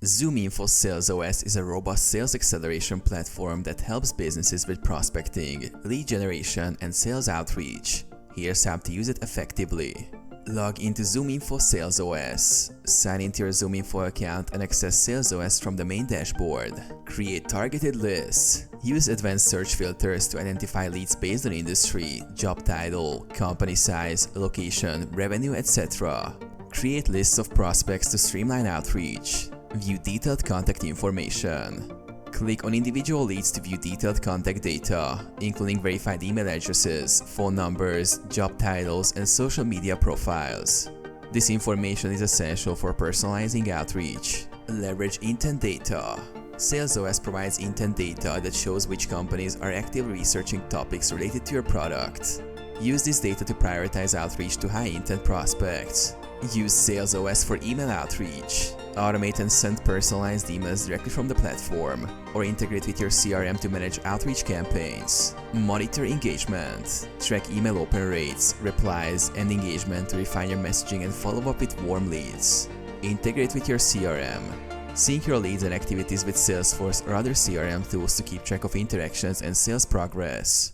ZoomInfo SalesOS is a robust sales acceleration platform that helps businesses with prospecting, lead generation, and sales outreach. Here's how to use it effectively. Log into ZoomInfo SalesOS. Sign into your ZoomInfo account and access SalesOS from the main dashboard. Create targeted lists. Use advanced search filters to identify leads based on industry, job title, company size, location, revenue, etc. Create lists of prospects to streamline outreach. View detailed contact information. Click on individual leads to view detailed contact data, including verified email addresses, phone numbers, job titles, and social media profiles. This information is essential for personalizing outreach. Leverage intent data. SalesOS provides intent data that shows which companies are actively researching topics related to your product. Use this data to prioritize outreach to high-intent prospects. Use SalesOS for email outreach. Automate and send personalized emails directly from the platform, or integrate with your CRM to manage outreach campaigns. Monitor engagement. Track email open rates, replies, and engagement to refine your messaging and follow up with warm leads. Integrate with your CRM. Sync your leads and activities with Salesforce or other CRM tools to keep track of interactions and sales progress.